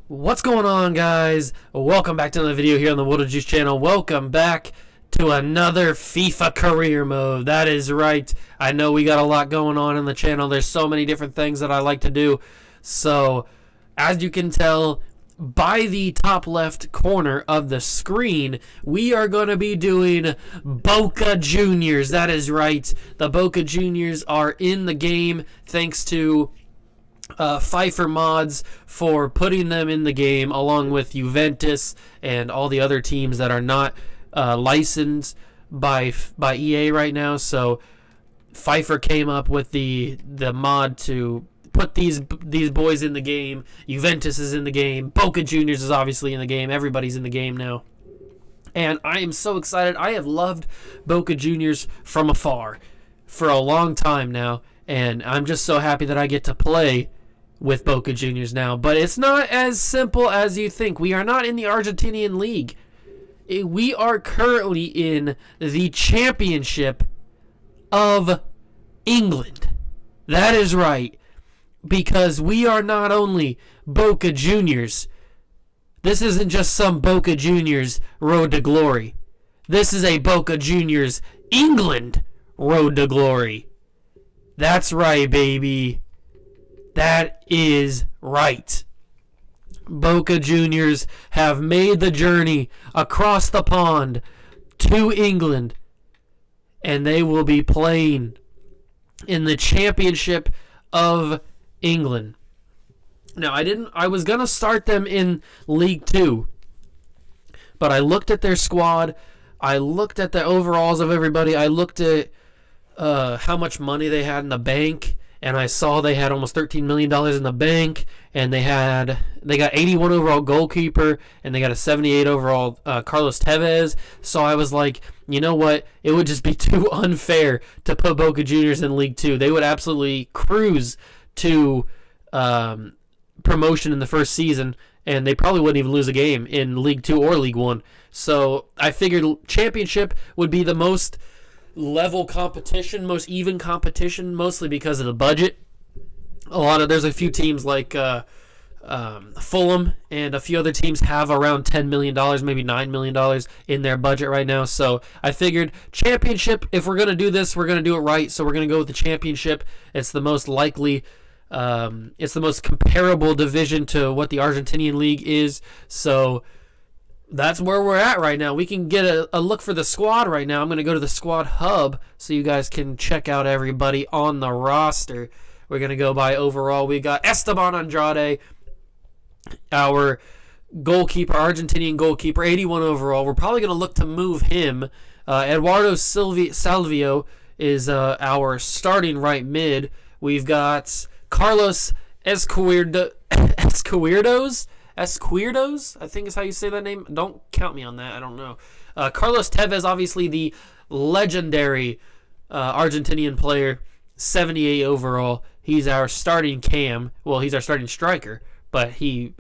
What's going on, guys? Welcome back to another video here on the Water Juice channel. Welcome back to another FIFA career mode. That is right. I know we got a lot going on in the channel. There's so many different things that I like to do. So, as you can tell by the top left corner of the screen, we are going to be doing Boca Juniors. That is right. The Boca Juniors are in the game thanks to Pfeiffer Mods for putting them in the game, along with Juventus and all the other teams that are not licensed by EA right now. So Pfeiffer came up with the mod to put these boys in the game. Juventus is in the game. Boca Juniors is obviously in the game. Everybody's in the game now. And I am so excited. I have loved Boca Juniors from afar for a long time now. And I'm just so happy that I get to play with Boca Juniors now. But it's not as simple as you think. We are not in the Argentinian League. We are currently in the Championship of England. That is right. Because we are not only Boca Juniors. This isn't just some Boca Juniors road to glory. This is a Boca Juniors England road to glory. That's right, baby. That is right. Boca Juniors have made the journey across the pond to England, and they will be playing in the Championship of England. Now, I was going to start them in League 2, but I looked at their squad. I looked at the overalls of everybody. I looked at how much money they had in the bank, and I saw they had almost $13 million in the bank, and they got 81 overall goalkeeper, and they got a 78 overall Carlos Tevez. So I was like, you know what? It would just be too unfair to put Boca Juniors in League 2. They would absolutely cruise to promotion in the first season, and they probably wouldn't even lose a game in League 2 or League 1. So I figured Championship would be the most level competition, most even competition, mostly because of the budget. There's a few teams like Fulham and a few other teams have around $10 million, maybe $9 million in their budget right now. So I figured Championship, if we're going to do this, we're going to do it right. So we're going to go with the Championship. It's the most likely, it's the most comparable division to what the Argentinian League is. So that's where we're at right now. We can get a look for the squad right now. I'm going to go to the squad hub so you guys can check out everybody on the roster. We're going to go by overall. We got Esteban Andrade, our goalkeeper, Argentinian goalkeeper, 81 overall. We're probably going to look to move him. Eduardo Salvio is our starting right mid. We've got Carlos Escuirdos, I think is how you say that name. Don't count me on that. I don't know. Carlos Tevez, obviously the legendary Argentinian player, 78 overall. He's our starting cam. Well, he's our starting striker, but he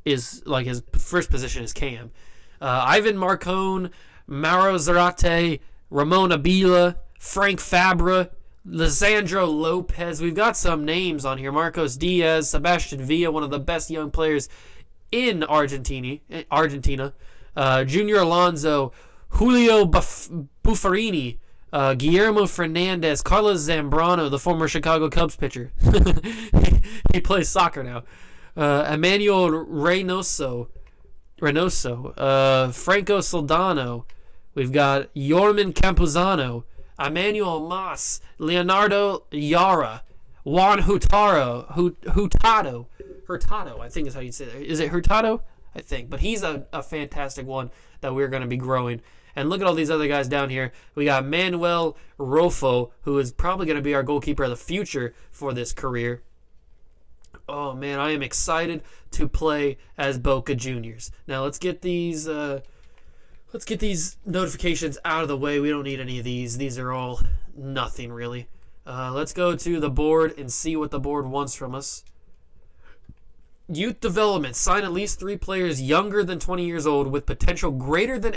is like his first position is cam. Ivan Marcone, Mauro Zarate, Ramon Abila, Frank Fabra, Lisandro Lopez. We've got some names on here. Marcos Diaz, Sebastian Villa, one of the best young players in Argentina. Junior Alonso, Julio Buffarini, Guillermo Fernandez, Carlos Zambrano, the former Chicago Cubs pitcher. He plays soccer now. Emmanuel Reynoso, Franco Soldano. We've got Yorman Campuzano, Emmanuel Mas, Leonardo Yara, Juan Hurtado, I think is how you'd say that. Is it Hurtado? I think. But he's a fantastic one that we're going to be growing. And look at all these other guys down here. We got Manuel Rofo, who is probably going to be our goalkeeper of the future for this career. Oh, man, I am excited to play as Boca Juniors. Now, let's get these notifications out of the way. We don't need any of these. These are all nothing, really. Let's go to the board and see what the board wants from us. Youth development. Sign at least 3 players younger than 20 years old with potential greater than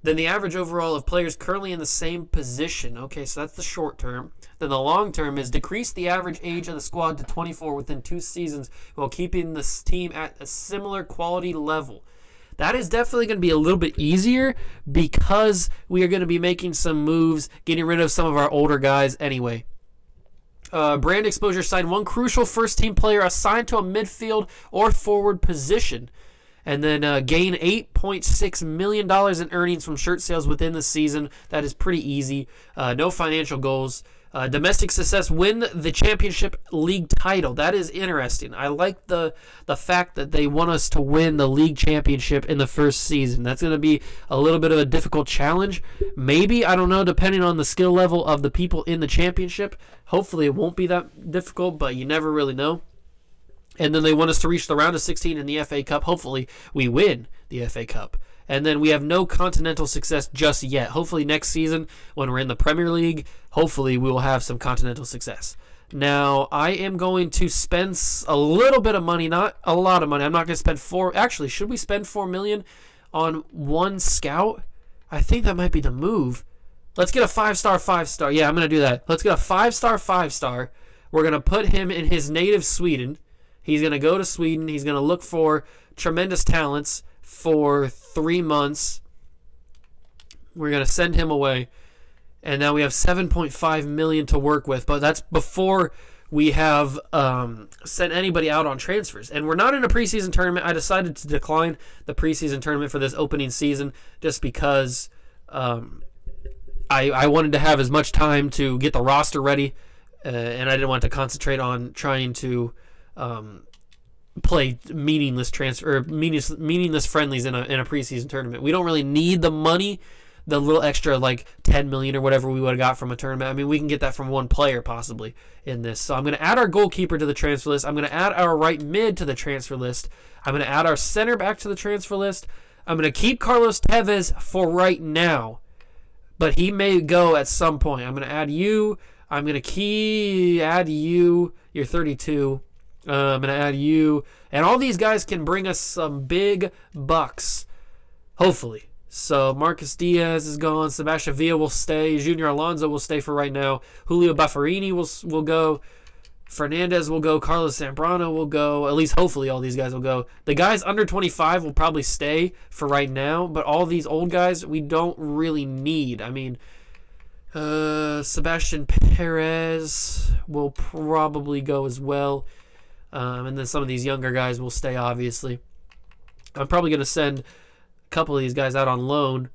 the average overall of players currently in the same position. Okay, so that's the short term. Then the long term is decrease the average age of the squad to 24 within 2 seasons while keeping this team at a similar quality level. That is definitely going to be a little bit easier because we are going to be making some moves, getting rid of some of our older guys anyway. Brand exposure, sign 1 crucial first-team player assigned to a midfield or forward position. And then gain $8.6 million in earnings from shirt sales within the season. That is pretty easy. No financial goals. Domestic success, win the championship league title. That is interesting. I like the fact that they want us to win the league championship in the first season. That's going to be a little bit of a difficult challenge. Maybe, I don't know, depending on the skill level of the people in the championship. Hopefully it won't be that difficult, but you never really know. And then they want us to reach the round of 16 in the FA Cup. Hopefully we win the FA Cup. And then we have no continental success just yet. Hopefully next season when we're in the Premier League, hopefully we will have some continental success. Now, I am going to spend a little bit of money, not a lot of money. I'm not going to spend actually, should we spend $4 million on 1 scout? I think that might be the move. Let's get a 5-star. Yeah, I'm going to do that. Let's get a 5-star. We're going to put him in his native Sweden. He's going to go to Sweden. He's going to look for tremendous talents for 3 months. We're going to send him away. And now we have $7.5 million to work with. But that's before we have sent anybody out on transfers. And we're not in a preseason tournament. I decided to decline the preseason tournament for this opening season just because I wanted to have as much time to get the roster ready. And I didn't want to concentrate on trying to play meaningless meaningless friendlies in a preseason tournament. We don't really need the money, the little extra like $10 million or whatever we would have got from a tournament. I mean, we can get that from 1 player possibly in this. So I'm going to add our goalkeeper to the transfer list. I'm going to add our right mid to the transfer list. I'm going to add our center back to the transfer list. I'm going to keep Carlos Tevez for right now, but he may go at some point. I'm going to add you. I'm going to add you. You're 32. I'm going to add you. And all these guys can bring us some big bucks, hopefully. So Marcos Diaz is gone. Sebastian Villa will stay. Junior Alonso will stay for right now. Julio Buffarini will go. Fernandez will go. Carlos Zambrano will go. At least hopefully all these guys will go. The guys under 25 will probably stay for right now. But all these old guys we don't really need. I mean, Sebastian Perez will probably go as well. And then some of these younger guys will stay, obviously. I'm probably going to send a couple of these guys out on loan.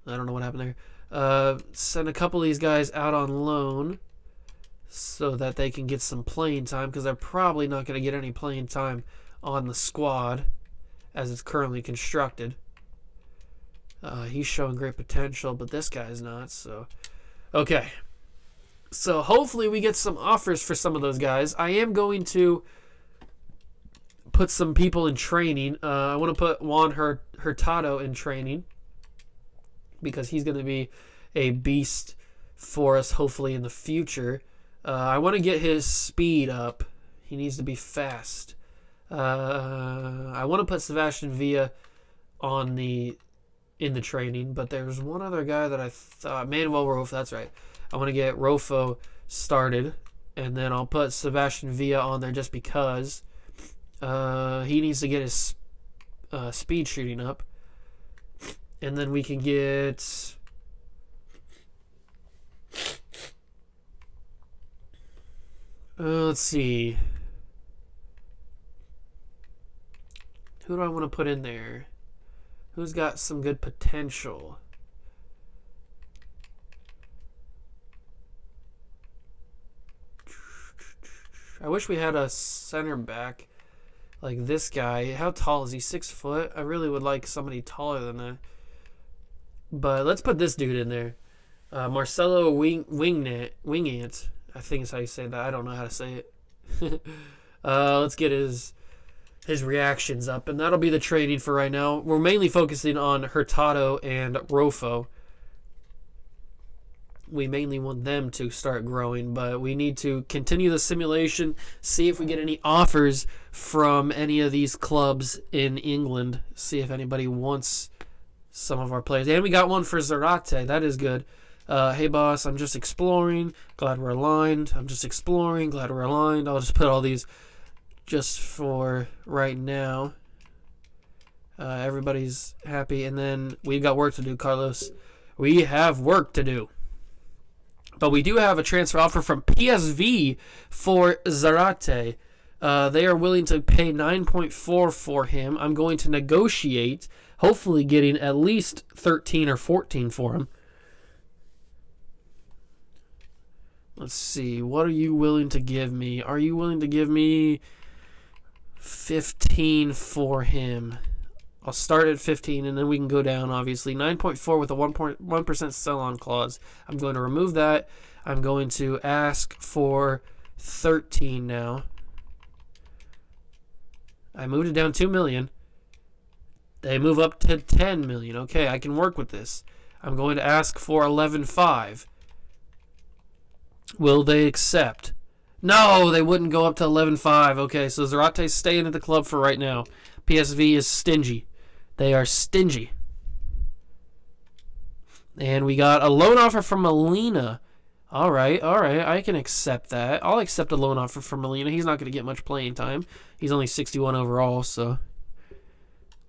I don't know what happened there. Send a couple of these guys out on loan so that they can get some playing time, because they're probably not going to get any playing time on the squad as it's currently constructed. He's showing great potential, but this guy's not. So, okay. So hopefully we get some offers for some of those guys. I am going to put some people in training. I want to put Juan Hurtado in training because he's going to be a beast for us hopefully in the future. I want to get his speed up. He needs to be fast. I want to put Sebastian Villa in the training, but there's one other guy that I thought, Manuel Rofo, that's right. I want to get Rofo started, and then I'll put Sebastian Villa on there just because he needs to get his speed shooting up, and then we can get let's see, who do I want to put in there? Who's got some good potential? I wish we had a center back like this guy. How tall is he? 6 foot? I really would like somebody taller than that. But let's put this dude in there. Marcelo Wingant. I think is how you say that. I don't know how to say it. Let's get his reactions up, and that'll be the training for right now. We're mainly focusing on Hurtado and Rofo. We mainly want them to start growing, but we need to continue the simulation, see if we get any offers from any of these clubs in England, see if anybody wants some of our players. And we got one for Zarate. That is good. Hey, boss, I'm just exploring. Glad we're aligned. I'm just exploring. Glad we're aligned. I'll just put all these just for right now. Everybody's happy. And then we've got work to do, Carlos. We have work to do. But we do have a transfer offer from PSV for Zarate. They are willing to pay 9.4 for him. I'm going to negotiate, hopefully getting at least 13 or 14 for him. Let's see. What are you willing to give me? Are you willing to give me 15 for him? I'll start at 15, and then we can go down, obviously. 9.4 with a 1% sell-on clause. I'm going to remove that. I'm going to ask for 13 now. I moved it down 2 million. They move up to 10 million. Okay, I can work with this. I'm going to ask for 11.5. Will they accept? No, they wouldn't go up to 11.5. Okay, so Zarate's staying at the club for right now. PSV is stingy. They are stingy. And we got a loan offer from Molina. All right. I can accept that. I'll accept a loan offer from Molina. He's not going to get much playing time. He's only 61 overall, so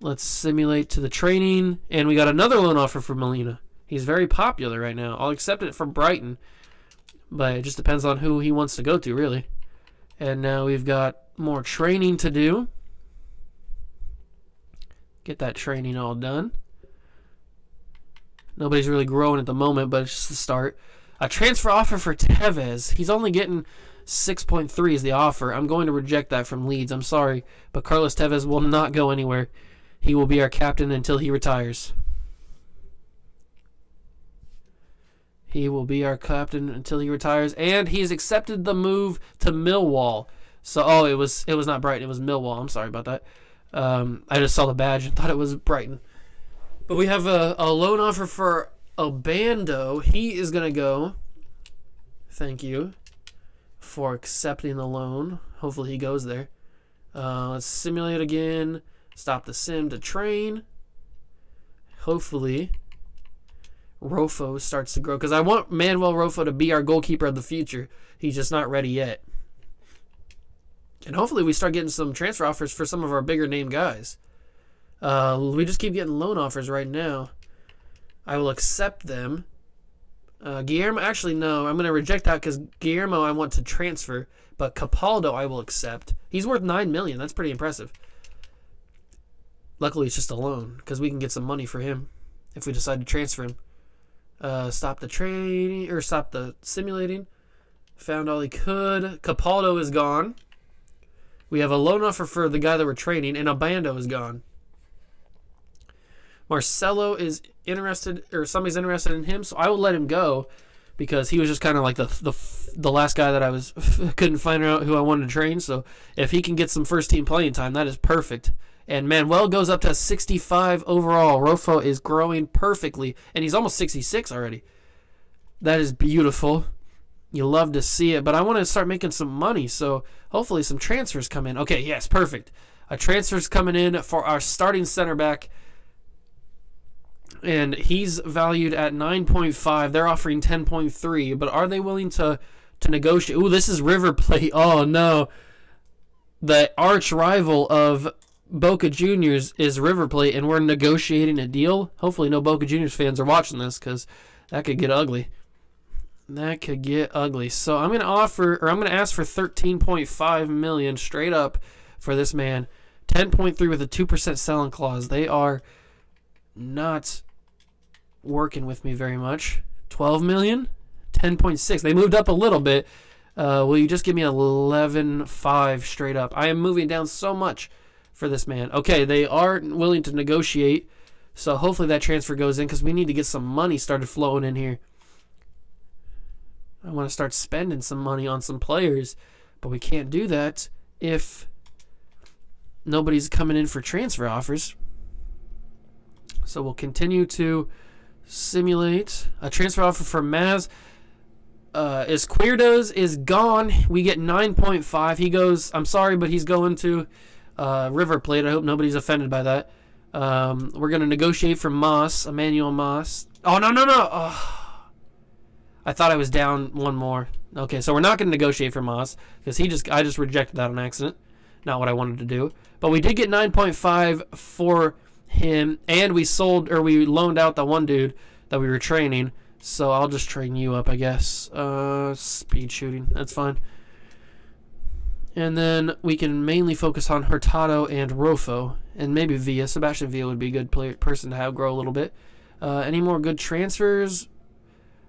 let's simulate to the training. And we got another loan offer from Molina. He's very popular right now. I'll accept it from Brighton, but it just depends on who he wants to go to, really. And now we've got more training to do. Get that training all done. Nobody's really growing at the moment, but it's just the start. A transfer offer for Tevez. He's only getting 6.3 is the offer. I'm going to reject that from Leeds. I'm sorry, but Carlos Tevez will not go anywhere. He will be our captain until he retires. He will be our captain until he retires, and he's accepted the move to Millwall. So, it was not Brighton. It was Millwall. I'm sorry about that. I just saw the badge and thought it was Brighton. But we have a loan offer for Obando. He is going to go. Thank you for accepting the loan. Hopefully he goes there. Let's simulate again. Stop the sim to train. Hopefully Rofo starts to grow, because I want Manuel Rofo to be our goalkeeper of the future. He's just not ready yet. And hopefully we start getting some transfer offers for some of our bigger name guys. We just keep getting loan offers right now. I will accept them. Guillermo, actually, no. I'm going to reject that because Guillermo I want to transfer. But Capaldo I will accept. He's worth 9 million. That's pretty impressive. Luckily, it's just a loan because we can get some money for him if we decide to transfer him. Stop the training, or stop the simulating. Found all he could. Capaldo is gone. We have a loan offer for the guy that we're training, and Obando is gone. Marcelo is interested, or somebody's interested in him, so I will let him go because he was just kind of like the last guy that I couldn't find out who I wanted to train. So if he can get some first team playing time, that is perfect. And Manuel goes up to 65 overall. Rofo is growing perfectly, and he's almost 66 already. That is beautiful. You love to see it, but I want to start making some money, so hopefully some transfers come in. Okay, yes, perfect. A transfer's coming in for our starting center back, and he's valued at 9.5. They're offering 10.3, but are they willing to negotiate? Ooh, this is River Plate. Oh, no. The arch rival of Boca Juniors is River Plate, and we're negotiating a deal. Hopefully no Boca Juniors fans are watching this, because that could get ugly. That could get ugly. So I'm going to ask for 13.5 million straight up for this man. 10.3 with a 2% selling clause. They are not working with me very much. 12 million? 10.6. They moved up a little bit. Will you just give me 11.5 straight up? I am moving down so much for this man. Okay, they are willing to negotiate. So hopefully that transfer goes in, because we need to get some money started flowing in here. I want to start spending some money on some players, but we can't do that if nobody's coming in for transfer offers. So we'll continue to simulate a transfer offer for Maz. Izquierdo's is gone. We get 9.5. He goes, I'm sorry, but he's going to River Plate. I hope nobody's offended by that. We're going to negotiate for Mas, Emmanuel Mas. Oh, no. Oh. I thought I was down one more. Okay, so we're not going to negotiate for Mas, because I just rejected that on accident. Not what I wanted to do. But we did get 9.5 for him, and we loaned out the one dude that we were training. So I'll just train you up, I guess. Speed shooting, that's fine. And then we can mainly focus on Hurtado and Rofo, and maybe Villa. Sebastian Villa would be a good person to have grow a little bit. Any more good transfers?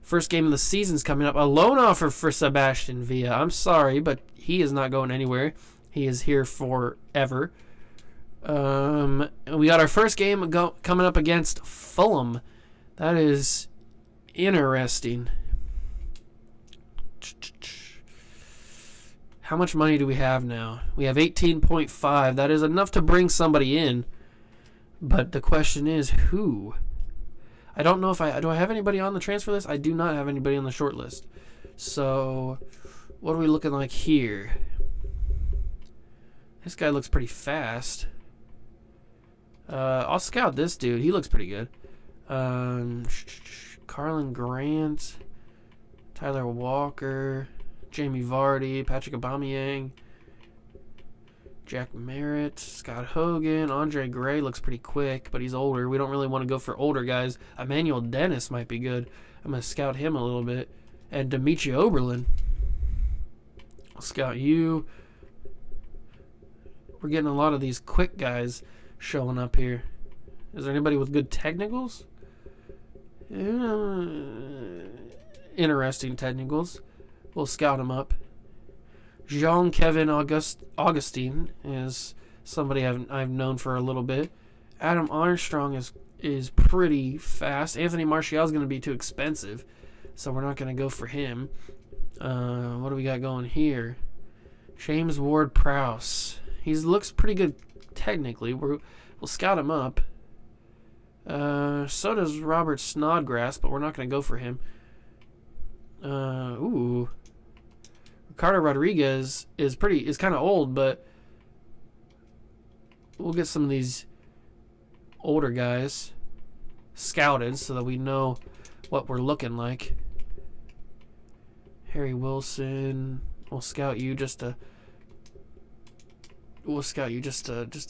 First game of the season's coming up. A loan offer for Sebastian Villa. I'm sorry, but he is not going anywhere. He is here forever. We got our first game coming up against Fulham. That is interesting. How much money do we have now? We have 18.5. That is enough to bring somebody in. But the question is, who? I don't know if do I have anybody on the transfer list? I do not have anybody on the short list. So, what are we looking like here? This guy looks pretty fast. I'll scout this dude. He looks pretty good. Carlin Grant, Tyler Walker, Jamie Vardy, Patrick Aubameyang, Jack Merritt, Scott Hogan, Andre Gray looks pretty quick, but he's older. We don't really want to go for older guys. Emmanuel Dennis might be good. I'm going to scout him a little bit. And Dimitri Oberlin. I'll scout you. We're getting a lot of these quick guys showing up here. Is there anybody with good technicals? Interesting technicals. We'll scout him up. Jean-Kevin Augustine is somebody I've known for a little bit. Adam Armstrong is pretty fast. Anthony Martial is going to be too expensive, so we're not going to go for him. What do we got going here? James Ward-Prowse. He looks pretty good technically. We'll scout him up. So does Robert Snodgrass, but we're not going to go for him. Ooh. Ricardo Rodriguez is kind of old, but we'll get some of these older guys scouted so that we know what we're looking like. Harry Wilson, we'll scout you just to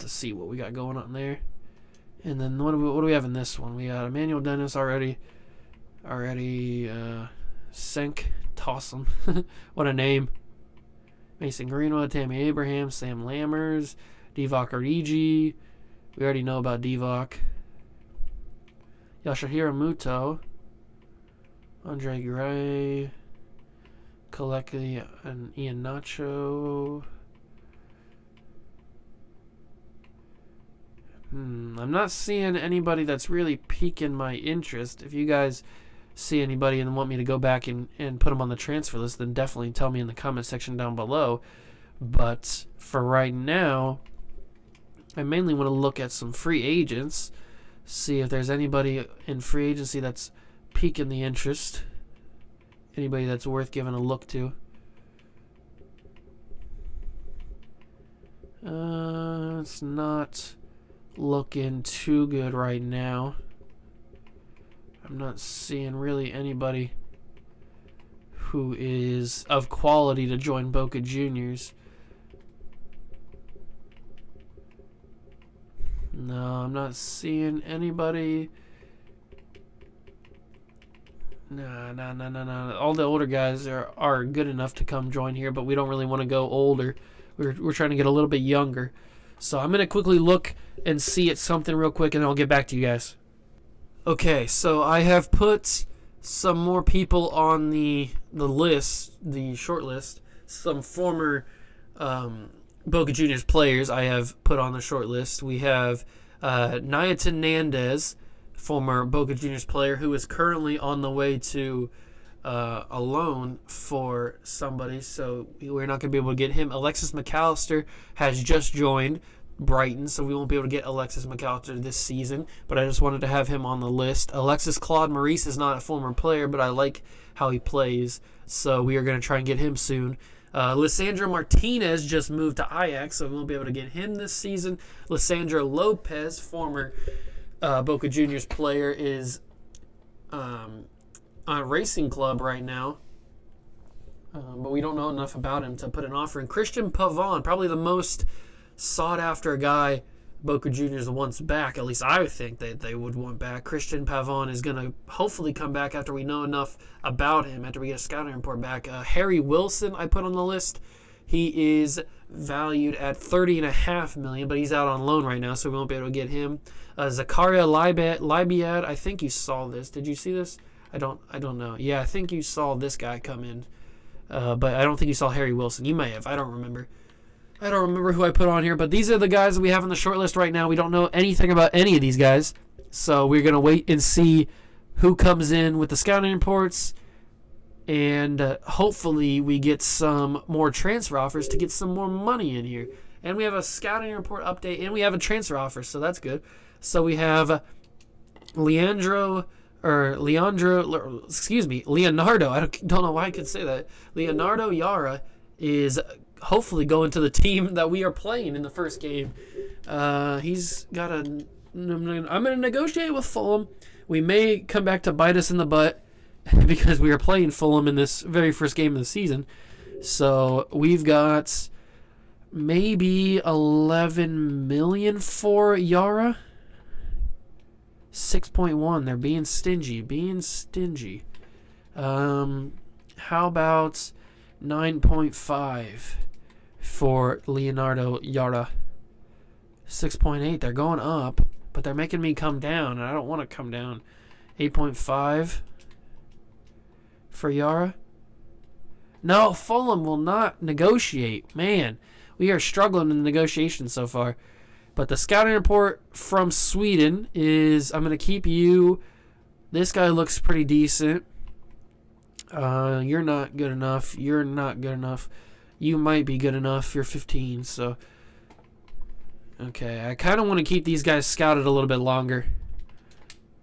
see what we got going on there. And then what do we have in this one? We got Emmanuel Dennis already. Sink, toss him. What a name. Mason Greenwood, Tammy Abraham, Sam Lammers, Divock Origi. We already know about Divock. Yoshihiro Muto, Andre Gray, Kolecki, and Ian Nacho. I'm not seeing anybody that's really piquing my interest. If you guys see anybody and want me to go back and put them on the transfer list, then definitely tell me in the comment section down below. But for right now, I mainly want to look at some free agents, see if there's anybody in free agency that's piquing the interest, anybody that's worth giving a look to. It's not looking too good right now. I'm not seeing really anybody who is of quality to join Boca Juniors. No, I'm not seeing anybody. No. All the older guys are good enough to come join here, but we don't really want to go older. We're trying to get a little bit younger. So I'm going to quickly look and see at something real quick, and I'll get back to you guys. Okay, so I have put some more people on the list, the short list. Some former Boca Juniors players I have put on the short list. We have Nayatin Nandez, former Boca Juniors player, who is currently on the way to a loan for somebody, so we're not going to be able to get him. Alexis McAllister has just joined Brighton, so we won't be able to get Alexis McAllister this season, but I just wanted to have him on the list. Alexis Claude Maurice is not a former player, but I like how he plays, so we are going to try and get him soon. Lisandro Martinez just moved to Ajax, so we won't be able to get him this season. Lisandro Lopez, former Boca Juniors player, is on a Racing Club right now, but we don't know enough about him to put an offer in. Christian Pavon, probably the most sought-after guy Boca Juniors wants back. At least I think that they would want back. Christian Pavon is going to hopefully come back after we know enough about him, after we get a scouting report back. Harry Wilson I put on the list. He is valued at $30.5 million, but he's out on loan right now, so we won't be able to get him. Zakaria Libiad, I think you saw this. Did you see this? I don't know. Yeah, I think you saw this guy come in, but I don't think you saw Harry Wilson. You may have. I don't remember. I don't remember who I put on here, but these are the guys that we have on the short list right now. We don't know anything about any of these guys, so we're going to wait and see who comes in with the scouting reports, and hopefully we get some more transfer offers to get some more money in here. And we have a scouting report update, and we have a transfer offer, so that's good. So we have Leonardo. I don't know why I could say that. Leonardo Yara is hopefully going to the team that we are playing in the first game. He's got I'm going to negotiate with Fulham. We may come back to bite us in the butt because we are playing Fulham in this very first game of the season. So we've got maybe 11 million for Yara. 6.1. They're being stingy. How about 9.5 for Leonardo Yara? 6.8. They're going up, but they're making me come down, and I don't want to come down. 8.5 for Yara. No, Fulham will not negotiate. Man, we are struggling in the negotiations so far. But the scouting report from Sweden is, I'm going to keep you. This guy looks pretty decent. You're not good enough. You're not good enough. You might be good enough. You're 15, so. Okay, I kind of want to keep these guys scouted a little bit longer.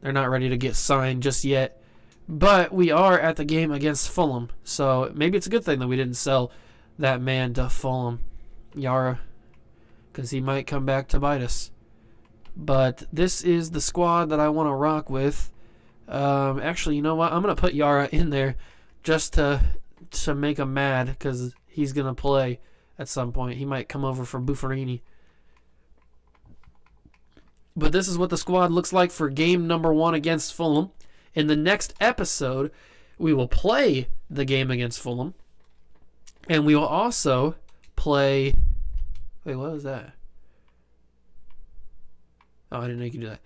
They're not ready to get signed just yet. But we are at the game against Fulham, so maybe it's a good thing that we didn't sell that man to Fulham, Yara, because he might come back to bite us. But this is the squad that I want to rock with. Actually, you know what? I'm going to put Yara in there just to make him mad, because he's going to play at some point. He might come over for Buffarini. But this is what the squad looks like for game number 1 against Fulham. In the next episode, we will play the game against Fulham. And we will also play... Wait, what was that? Oh, I didn't know you could do that.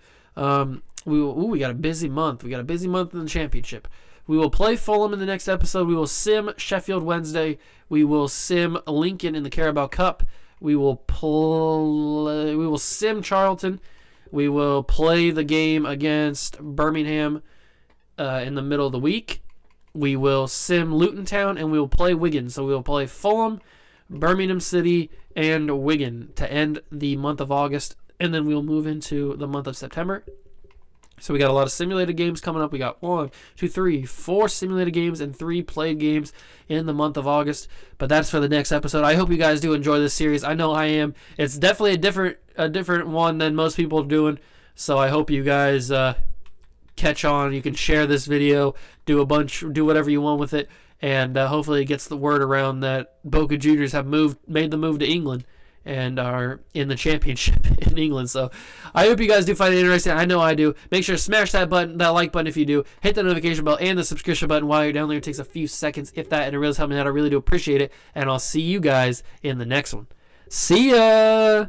We got a busy month. We got a busy month in the championship. We will play Fulham in the next episode. We will sim Sheffield Wednesday. We will sim Lincoln in the Carabao Cup. We will sim Charlton. We will play the game against Birmingham in the middle of the week. We will sim Luton Town, and we will play Wigan. So we will play Fulham, Birmingham City, and Wigan to end the month of August, and then we'll move into the month of September. So we got a lot of simulated games coming up. We got 1, 2, 3, 4 simulated games and 3 played games in the month of August. But that's for the next episode. I hope you guys do enjoy this series. I know I am. It's definitely a different one than most people are doing. So I hope you guys catch on. You can share this video, do whatever you want with it, and hopefully it gets the word around that Boca Juniors have made the move to England and are in the championship in England. So I hope you guys do find it interesting. I know I do. Make sure to smash that like button if you do. Hit the notification bell and the subscription button while you're down there. It takes a few seconds, if that, and it really helps me out. I really do appreciate it. And I'll see you guys in the next one. See ya!